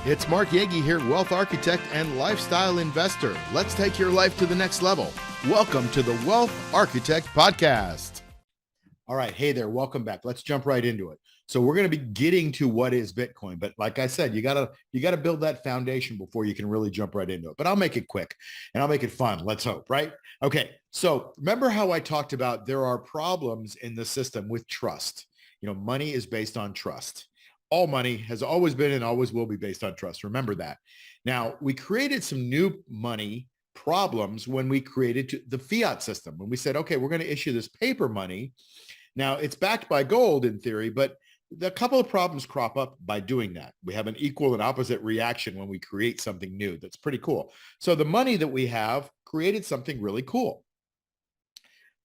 It's Mark Yegge here, wealth architect and lifestyle investor. Let's take your life to the next level. Welcome to the Wealth Architect Podcast. All right. Hey there. Welcome back. Let's jump right into it. So we're going to be getting to what is Bitcoin. But like I said, you gotta build that foundation before you can really jump right into it. But I'll make it quick and I'll make it fun. Let's hope, right? Okay. So remember how I talked about there are problems in the system with trust. Money is based on trust. All money has always been and always will be based on trust. Remember that. Now, we created some new money problems when we created the fiat system. When we said, okay, we're going to issue this paper money. Now, it's backed by gold in theory, but a couple of problems crop up by doing that. We have an equal and opposite reaction when we create something new. That's pretty cool. So the money that we have created something really cool.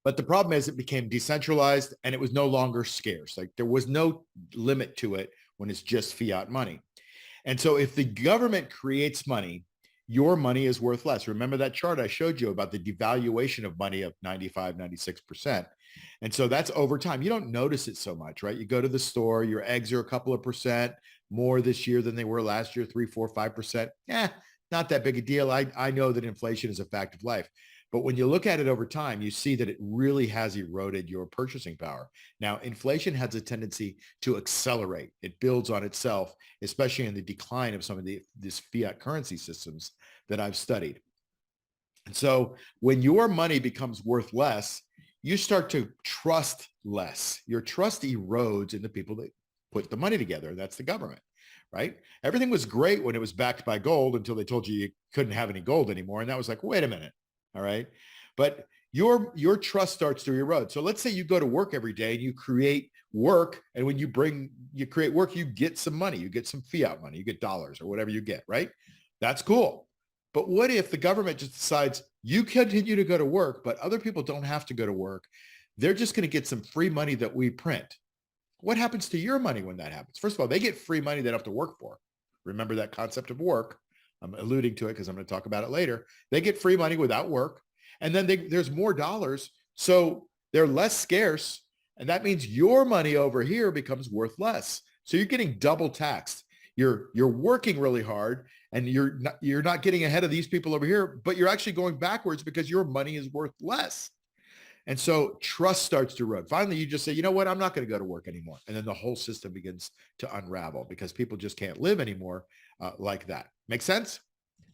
But the problem is it became decentralized and it was no longer scarce. Like there was no limit to it when it's just fiat money. And so if the government creates money, your money is worth less. Remember that chart I showed you about the devaluation of money of 95, 96%. And so that's over time. You don't notice it so much, right? You go to the store, your eggs are a couple of percent more this year than they were last year, 3, 4, 5%. Not that big a deal. I know that inflation is a fact of life. But when you look at it over time, you see that it really has eroded your purchasing power. Now, inflation has a tendency to accelerate. It builds on itself, especially in the decline of some of these fiat currency systems that I've studied. And so when your money becomes worth less, you start to trust less. Your trust erodes in the people that put the money together. That's the government, right? Everything was great when it was backed by gold until they told you couldn't have any gold anymore. And that was like, wait a minute. All right. But your trust starts to erode. So let's say you go to work every day and you create work. And when you create work, you get some money, you get some fiat money, you get dollars or whatever you get, right? That's cool. But what if the government just decides you continue to go to work, but other people don't have to go to work? They're just going to get some free money that we print. What happens to your money when that happens? First of all, they get free money they don't have to work for. Remember that concept of work. I'm alluding to it because I'm going to talk about it later. They get free money without work. And then there's more dollars. So they're less scarce. And that means your money over here becomes worth less. So you're getting double taxed. You're working really hard and you're not getting ahead of these people over here, but you're actually going backwards because your money is worth less. And so trust starts to erode. Finally, you just say, you know what? I'm not going to go to work anymore. And then the whole system begins to unravel because people just can't live anymore like that. Make sense?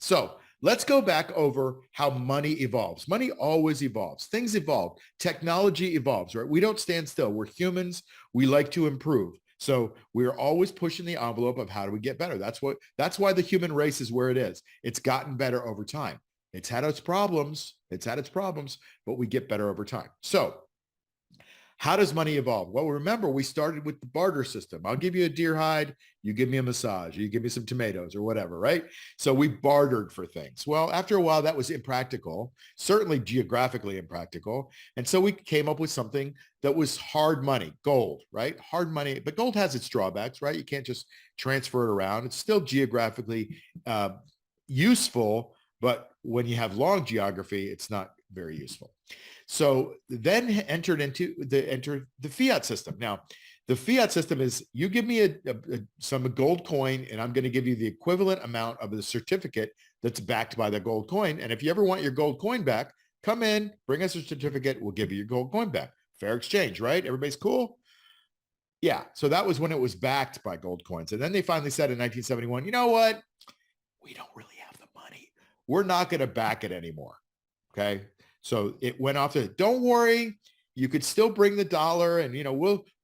So let's go back over how money evolves. Money always evolves. Things evolve. Technology evolves, right? We don't stand still. We're humans. We like to improve. So we're always pushing the envelope of how do we get better? That's why the human race is where it is. It's gotten better over time. It's had its problems, but we get better over time. So how does money evolve? Well, remember, we started with the barter system. I'll give you a deer hide, you give me a massage, you give me some tomatoes or whatever, right? So we bartered for things. Well, after a while, that was impractical, certainly geographically impractical. And so we came up with something that was hard money, gold, right? Hard money, but gold has its drawbacks, right? You can't just transfer it around. It's still geographically useful, but when you have long geography, it's not very useful. So then enter the fiat system. Now, the fiat system is you give me some gold coin and I'm going to give you the equivalent amount of the certificate that's backed by the gold coin. And if you ever want your gold coin back, come in, bring us a certificate. We'll give you your gold coin back. Fair exchange, right? Everybody's cool? Yeah. So that was when it was backed by gold coins. And then they finally said in 1971, you know what? We don't really have the money. We're not going to back it anymore. Okay. So it went off to, don't worry, you could still bring the dollar and,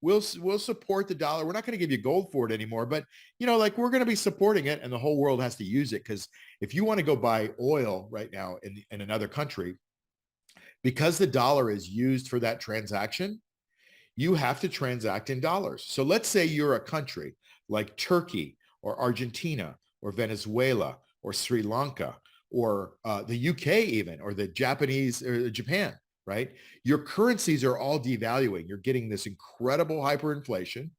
we'll support the dollar. We're not going to give you gold for it anymore, but, we're going to be supporting it and the whole world has to use it. Because if you want to go buy oil right now in another country, because the dollar is used for that transaction, you have to transact in dollars. So let's say you're a country like Turkey or Argentina or Venezuela or Sri Lanka or the UK even, or the Japanese or Japan, right? Your currencies are all devaluing. You're getting this incredible hyperinflation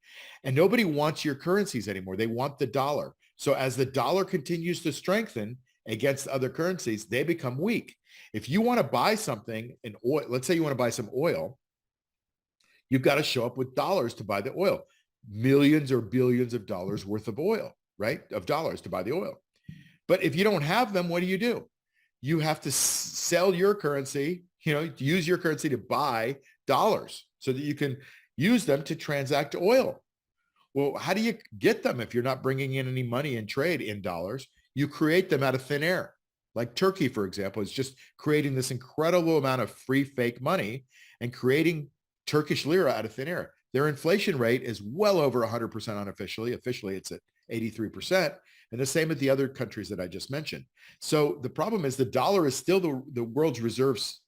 and nobody wants your currencies anymore. They want the dollar. So as the dollar continues to strengthen against other currencies, they become weak. If you want to buy something in oil, let's say you want to buy some oil, you've got to show up with dollars to buy the oil, millions or billions of dollars worth of oil. right, of dollars to buy the oil. But if you don't have them, what do? You have to sell your currency, use your currency to buy dollars so that you can use them to transact oil. Well, how do you get them if you're not bringing in any money in trade in dollars? You create them out of thin air. Like Turkey, for example, is just creating this incredible amount of free fake money and creating Turkish lira out of thin air. Their inflation rate is well over 100% unofficially. Officially, it's at 83%. And the same with the other countries that I just mentioned. So the problem is the dollar is still the world's reserves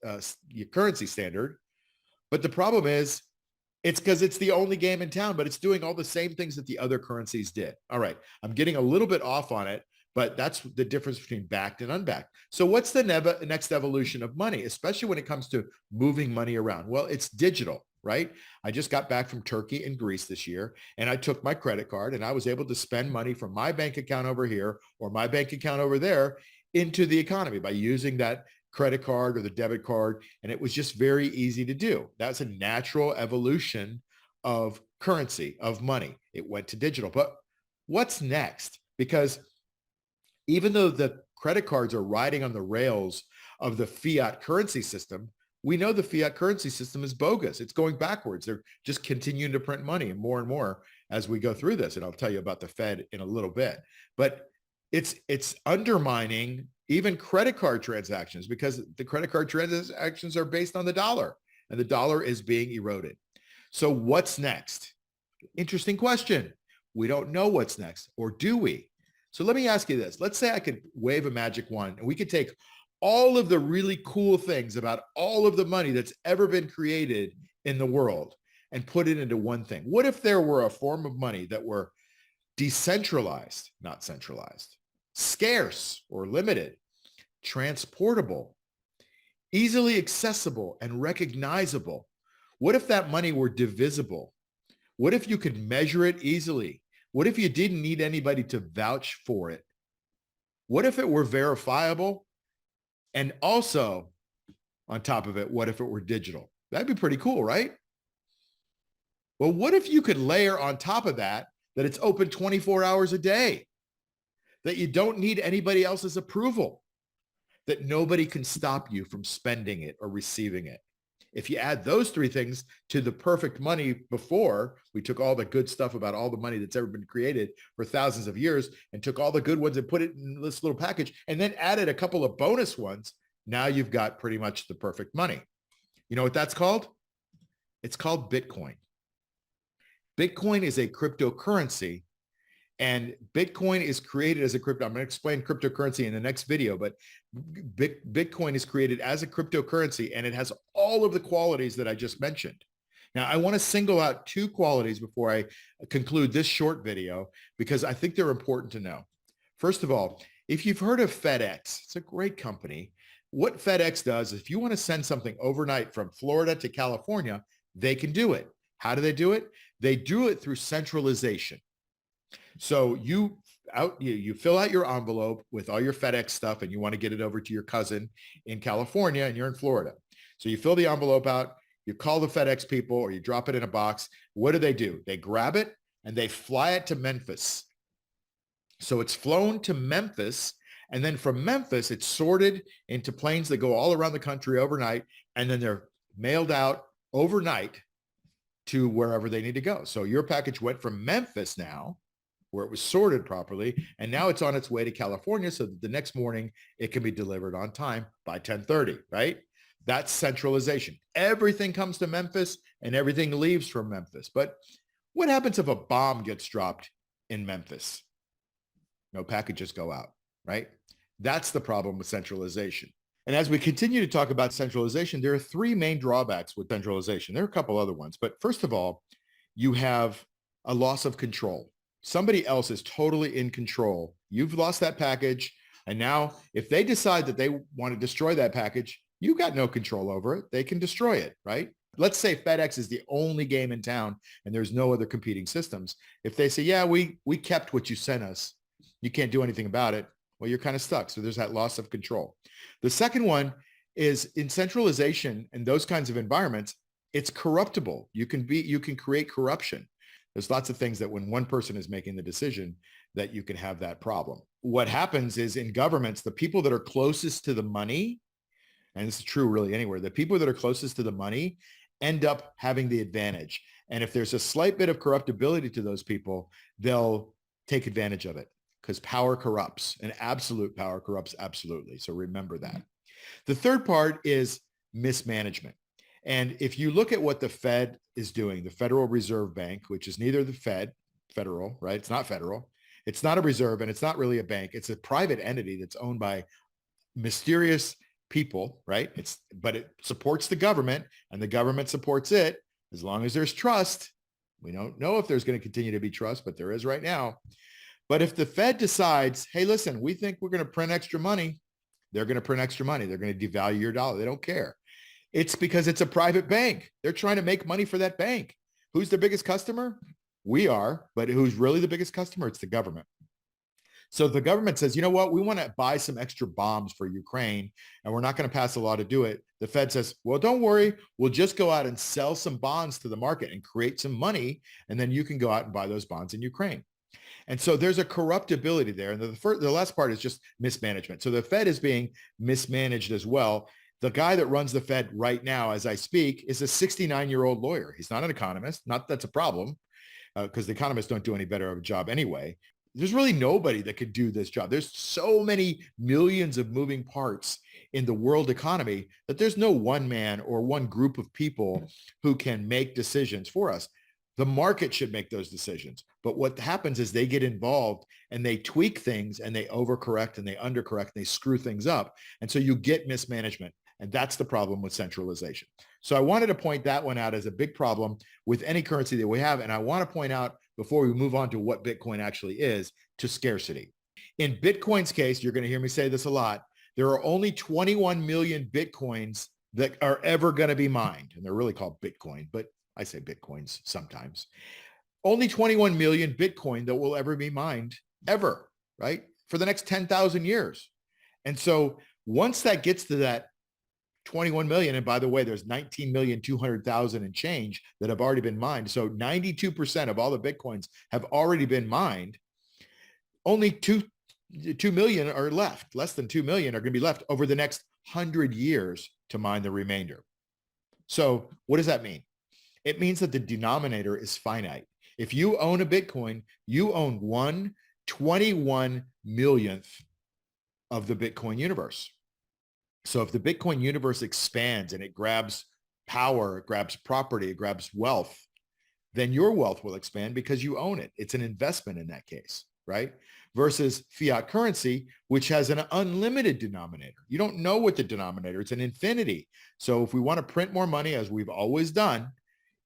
currency standard. But the problem is it's because it's the only game in town, but it's doing all the same things that the other currencies did. All right, I'm getting a little bit off on it, but that's the difference between backed and unbacked. So what's the next evolution of money, especially when it comes to moving money around? Well, it's digital, right? I just got back from Turkey and Greece this year, and I took my credit card and I was able to spend money from my bank account over here or my bank account over there into the economy by using that credit card or the debit card. And it was just very easy to do. That's a natural evolution of currency, of money. It went to digital. But what's next? Because even though the credit cards are riding on the rails of the fiat currency system, we know the fiat currency system is bogus. It's going backwards. They're just continuing to print money and more as we go through this. And I'll tell you about the Fed in a little bit. But it's undermining even credit card transactions because the credit card transactions are based on the dollar and the dollar is being eroded. So what's next? Interesting question. We don't know what's next, or do we? So let me ask you this. Let's say I could wave a magic wand and we could take all of the really cool things about all of the money that's ever been created in the world and put it into one thing. What if there were a form of money that were decentralized, not centralized, scarce or limited, transportable, easily accessible and recognizable? What if that money were divisible? What if you could measure it easily? What if you didn't need anybody to vouch for it? What if it were verifiable? And also, on top of it, what if it were digital? That'd be pretty cool, right? Well, what if you could layer on top of that it's open 24 hours a day, that you don't need anybody else's approval, that nobody can stop you from spending it or receiving it? If you add those three things to the perfect money before, we took all the good stuff about all the money that's ever been created for thousands of years and took all the good ones and put it in this little package and then added a couple of bonus ones, now you've got pretty much the perfect money. You know what that's called? It's called Bitcoin. Bitcoin is a cryptocurrency, and Bitcoin is created as a crypto. I'm going to explain cryptocurrency in the next video, but Bitcoin is created as a cryptocurrency, and it has all of the qualities that I just mentioned. Now, I want to single out two qualities before I conclude this short video, because I think they're important to know. First of all, if you've heard of FedEx, it's a great company. What FedEx does is if you want to send something overnight from Florida to California, they can do it. How do they do it? They do it through centralization. So you fill out your envelope with all your FedEx stuff and you want to get it over to your cousin in California and you're in Florida. So you fill the envelope out, you call the FedEx people or you drop it in a box. What do? They grab it and they fly it to Memphis. So it's flown to Memphis, and then from Memphis, it's sorted into planes that go all around the country overnight, and then they're mailed out overnight to wherever they need to go. So your package went from Memphis now, where it was sorted properly, and now it's on its way to California so that the next morning it can be delivered on time by 10:30, right? That's centralization. Everything comes to Memphis and everything leaves from Memphis. But what happens if a bomb gets dropped in Memphis? No packages go out, right? That's the problem with centralization. And as we continue to talk about centralization, there are three main drawbacks with centralization. There are a couple other ones, but first of all, you have a loss of control. Somebody else is totally in control. You've lost that package, and now if they decide that they want to destroy that package, you got no control over it. They can destroy it, right? Let's say FedEx is the only game in town and there's no other competing systems. If they say, yeah, we kept what you sent us, you can't do anything about it, well, you're kind of stuck. So there's that loss of control. The second one is in centralization and those kinds of environments, it's corruptible. You can create corruption. There's lots of things that when one person is making the decision, that you can have that problem. What happens is in governments, the people that are closest to the money, and this is true really anywhere, the people that are closest to the money end up having the advantage. And if there's a slight bit of corruptibility to those people, they'll take advantage of it because power corrupts, and absolute power corrupts absolutely. So remember that. The third part is mismanagement. And if you look at what the Fed is doing, the Federal Reserve Bank, which is neither the federal, right? It's not federal. It's not a reserve, and it's not really a bank. It's a private entity that's owned by mysterious people, right? But it supports the government, and the government supports it. As long as there's trust, we don't know if there's going to continue to be trust, but there is right now. But if the Fed decides, hey, listen, we think we're going to print extra money, they're going to print extra money. They're going to devalue your dollar. They don't care. It's because it's a private bank. They're trying to make money for that bank. Who's their biggest customer? We are, but who's really the biggest customer? It's the government. So the government says, you know what, we want to buy some extra bombs for Ukraine, and we're not going to pass a law to do it. The Fed says, well, don't worry. We'll just go out and sell some bonds to the market and create some money, and then you can go out and buy those bonds in Ukraine. And so there's a corruptibility there. And the last part is just mismanagement. So the Fed is being mismanaged as well. The guy that runs the Fed right now, as I speak, is a 69-year-old lawyer. He's not an economist. Not that's a problem, because the economists don't do any better of a job anyway. There's really nobody that could do this job. There's so many millions of moving parts in the world economy that there's no one man or one group of people who can make decisions for us. The market should make those decisions. But what happens is they get involved and they tweak things and they overcorrect and they undercorrect and they screw things up. And so you get mismanagement. And that's the problem with centralization. So I wanted to point that one out as a big problem with any currency that we have. And I want to point out, before we move on to what Bitcoin actually is, to scarcity. In Bitcoin's case, you're going to hear me say this a lot, there are only 21 million Bitcoins that are ever going to be mined. And they're really called Bitcoin, but I say Bitcoins sometimes. Only 21 million Bitcoin that will ever be mined, ever, right? For the next 10,000 years. And so once that gets to that 21 million, and by the way, there's 19,200,000 and change that have already been mined. So 92% of all the Bitcoins have already been mined. Only 2 million are left. Less than 2 million are going to be left over the next 100 years to mine the remainder. So what does that mean? It means that the denominator is finite. If you own a Bitcoin, you own 1/21 millionth of the Bitcoin universe. So if the Bitcoin universe expands and it grabs power, it grabs property, it grabs wealth, then your wealth will expand because you own it. It's an investment in that case, right? Versus fiat currency, which has an unlimited denominator. You don't know what the denominator, it's an infinity. So if we want to print more money, as we've always done,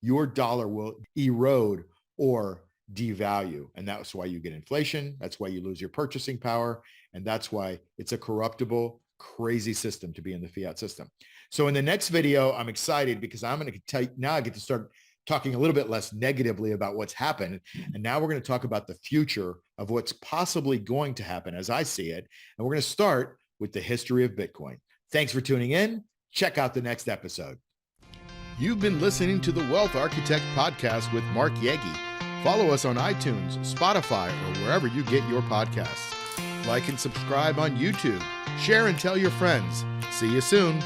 your dollar will erode or devalue. And that's why you get inflation. That's why you lose your purchasing power. And that's why it's a corruptible, crazy system to be in the fiat system. So in the next video, I'm excited because I'm going to tell you, now I get to start talking a little bit less negatively about what's happened. And now we're going to talk about the future of what's possibly going to happen as I see it. And we're going to start with the history of Bitcoin. Thanks for tuning in. Check out the next episode. You've been listening to the Wealth Architect podcast with Mark Yegge. Follow us on iTunes, Spotify, or wherever you get your podcasts. Like and subscribe on YouTube. Share and tell your friends. See you soon.